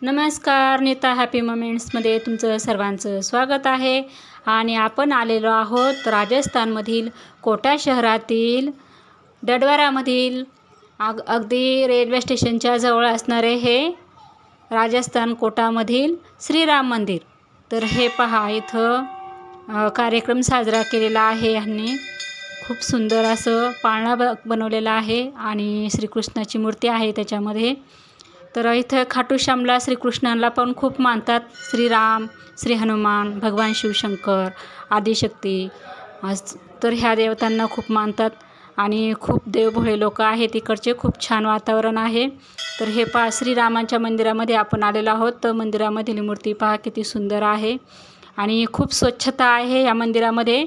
नमस्कार, नीता हॅपी मोमेंट्समध्ये तुमचं सर्वांचं स्वागत आहे. आणि आपण आलेलो आहोत राजस्थानमधील कोटा शहरातील डडवारामधील अगदी रेल्वे स्टेशनच्या जवळ असणारे हे राजस्थान कोटामधील श्रीराम मंदिर. तर हे पहा, इथं कार्यक्रम साजरा केलेला आहे. ह्यांनी खूप सुंदर असं पाळणा बनवलेला आहे आणि श्रीकृष्णाची मूर्ती आहे त्याच्यामध्ये. तर इथं खाटू श्यामला श्रीकृष्णाला पण खूप मानतात. श्रीराम, श्री हनुमान, भगवान शिवशंकर, आदिशक्ती, तर ह्या देवतांना खूप मानतात आणि खूप देवभोळे लोक आहेत इकडचे. खूप छान वातावरण आहे. तर हे पहा, श्रीरामांच्या मंदिरामध्ये आपण आलेलो आहोत. तर मंदिरामधील मूर्ती पहा किती सुंदर आहे आणि खूप स्वच्छता आहे या मंदिरामध्ये.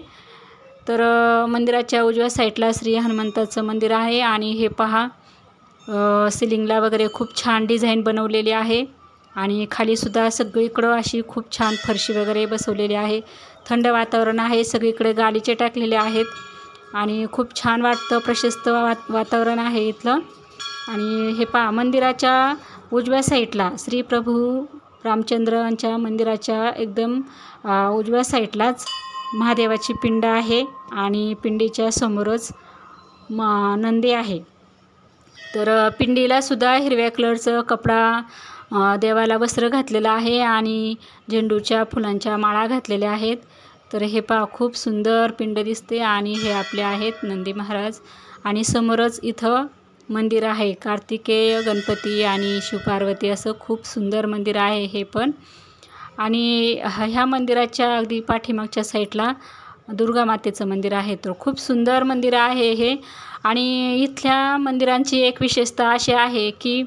तर मंदिराच्या उजव्या साईडला श्री हनुमंताचं मंदिर आहे आणि हे पहा, सिलिंगला वगैरे खूप छान डिझाईन बनवलेली आहे आणि खालीसुद्धा सगळीकडं अशी खूप छान फरशी वगैरे बसवलेली आहे. थंड वातावरण आहे, सगळीकडे गालिचे टाकलेले आहेत आणि खूप छान वाटतं. प्रशस्त वातावरण आहे इथलं. आणि हे पहा, मंदिराच्या उजव्या साईडला श्री प्रभू रामचंद्रांच्या मंदिराच्या एकदम उजव्या साईडलाच महादेवाची पिंड आहे आणि पिंडीच्या समोरच नंदी आहे. तर पिंडीला सुद्धा हिरव्या कलरचं कपडा देवाला वस्त्र घातलेलं आहे आणि झेंडूच्या फुलांच्या माळा घातलेल्या आहेत. तर हे पहा, खूप सुंदर पिंड दिसते आणि हे आपले आहेत नंदी महाराज. आणि समोरच इथं मंदिर आहे, कार्तिकेय गणपती आणि शिवपार्वती असं खूप सुंदर मंदिर आहे हे पण. आणि ह्या मंदिराच्या अगदी पाठीमागच्या साईडला दुर्गा मातेचं मंदिर आहे. तर खूप सुंदर मंदिर आहे हे. आणि इथल्या मंदिरांची एक विशेषता अशी आहे की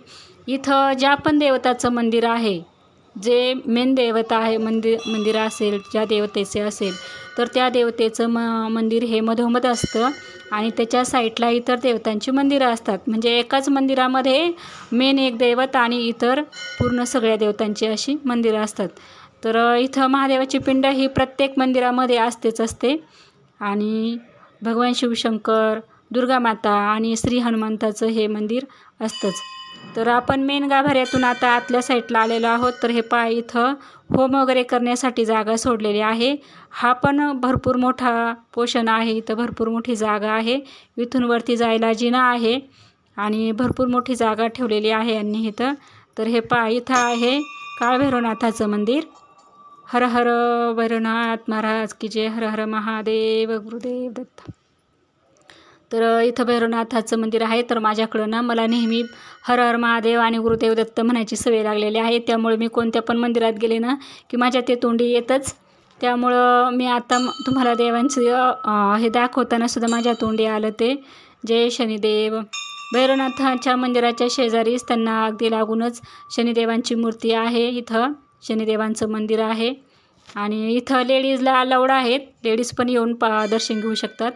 इथं ज्या पण देवताचं मंदिर आहे, जे मेन देवता आहे मंदिर असेल, ज्या देवतेचे असेल, तर त्या देवतेचं मंदिर हे मधोमध असतं आणि त्याच्या साईडला इतर देवतांची मंदिरं असतात. म्हणजे एकाच मंदिरामध्ये मेन एक दैवत आणि इतर पूर्ण सगळ्या देवतांची अशी मंदिरं असतात. तर इथं महादेवाची पिंड ही प्रत्येक मंदिरामध्ये असते आणि भगवान शिवशंकर, दुर्गा माता आणि श्री हनुमंताचं हे मंदिर असतंच. तर आपण मेन गाभाऱ्यातून आता आतल्या साईडला आलेलो आहोत. तर हे पहा, इथं होम वगैरे करण्यासाठी जागा सोडलेली आहे. हा पण भरपूर मोठा पोषण आहे. इथं भरपूर मोठी जागा आहे. इथून वरती जायला जिना आहे आणि भरपूर मोठी जागा ठेवलेली आहे यांनी इथं. तर हे पहा, इथं आहे काळभैरवनाथाचं मंदिर. हर हर भैरवनाथ महाराज की जय, हर हर महादेव, गुरुदेव दत्त. तर इथं भैरवनाथाचं मंदिर आहे. तर माझ्याकडं ना मला नेहमी हर हर महादेव आणि गुरुदेव दत्त म्हणायची सवय लागलेली आहे. त्यामुळे मी कोणत्या पण मंदिरात गेले ना की माझ्या ते तोंडी येतच. त्यामुळं मी आता तुम्हाला देवांचं हे दाखवताना सुद्धा माझ्या तोंडी आलं ते जय शनिदेव. भैरवनाथाच्या मंदिराच्या शेजारीच त्यांना अगदी लागूनच शनिदेवांची मूर्ती आहे. इथं शनिदेवांचं मंदिर आहे आणि इथं लेडीजला अलाउड आहेत. लेडीज पण येऊन दर्शन घेऊ शकतात.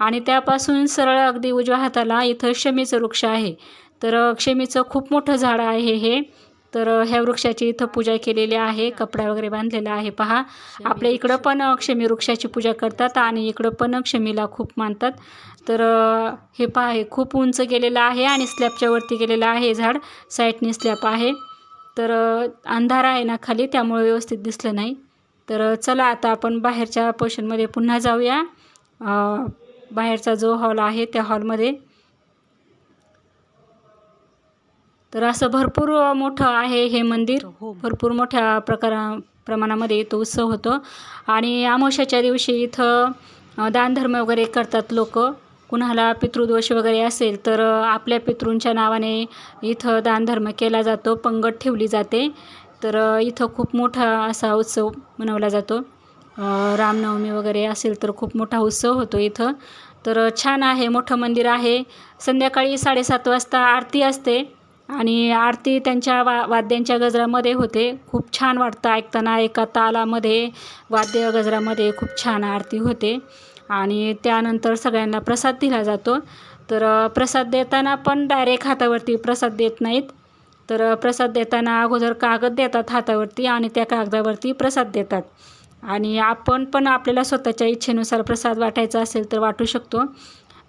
आणि त्यापासून सरळ अगदी उजव्या हाताला इथं शमीचं वृक्ष आहे. तर शमीचं खूप मोठं झाड आहे हे. तर ह्या वृक्षाची इथं पूजा केलेली आहे, कपडा वगैरे बांधलेला आहे. पहा, आपल्या इकडं पण क्षमी वृक्षाची पूजा करतात आणि इकडं पण क्षमीला खूप मानतात. तर हे पहा, हे खूप उंच गेलेलं आहे आणि स्लॅबच्या वरती गेलेलं आहे झाड. साईडनी स्लॅब आहे. तर अंधार आहे ना खाली, त्यामुळे व्यवस्थित दिसलं नाही. तर चला आता आपण बाहेरच्या पोर्शनमध्ये पुन्हा जाऊया. बाहेरचा जो हॉल आहे त्या हॉलमध्ये. तर असं भरपूर मोठं आहे हे मंदिर. भरपूर मोठ्या प्रमाणामध्ये इथं उत्सव होतो आणि अमावस्याच्या दिवशी इथं दानधर्म वगैरे करतात लोक. कुणाला पितृदोष वगैरे असेल तर आपल्या पितृंच्या नावाने इथं दानधर्म केला जातो, पंगत ठेवली जाते. तर इथं खूप मोठा असा उत्सव मनवला जातो. रामनवमी वगैरे असेल तर खूप मोठा उत्सव होतो इथं. तर छान आहे, मोठं मंदिर आहे. संध्याकाळी 7:30 वाजता आरती असते आणि आरती त्यांच्या वाद्यांच्या गजरामध्ये होते. खूप छान वाटतं ऐकताना. एका तालामध्ये वाद्य गजरामध्ये खूप छान आरती होते आणि त्यानंतर सगळ्यांना प्रसाद दिला जातो. तर प्रसाद देताना पण डायरेक्ट हातावरती प्रसाद देत नाहीत. तर प्रसाद देताना अगोदर कागद देतात हातावरती आणि त्या कागदावरती प्रसाद देतात. आणि आपण पण आपल्याला स्वतःच्या इच्छेनुसार प्रसाद वाटायचा असेल तर वाटू शकतो.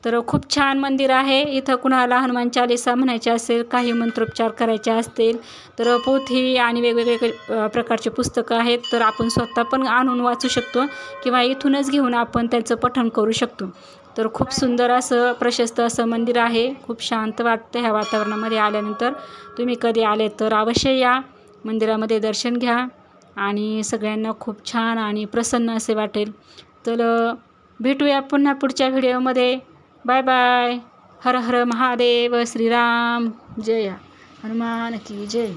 तर खूप छान मंदिर आहे. इथं कुणाला हनुमान चालीसा म्हणायचे असेल, काही मंत्रोच्चार करायचे असतील तर पोथी आणि वेगवेगळे प्रकारचे पुस्तकं आहेत. तर आपण स्वतः पण आणून वाचू शकतो किंवा इथूनच घेऊन आपण त्याचं पठण करू शकतो. तर खूप सुंदर असं प्रशस्त असं मंदिर आहे. खूप शांत वाटतं ह्या वातावरणामध्ये आल्यानंतर. तुम्ही कधी आले तर अवश्य या मंदिरामध्ये दर्शन घ्या आणि सगळ्यांना खूप छान आणि प्रसन्न असे वाटेल. तर भेटूया पुन्हा पुढच्या व्हिडिओमध्ये. Bye bye. हर हर महादेव. श्रीराम जय. हनुमान की जय.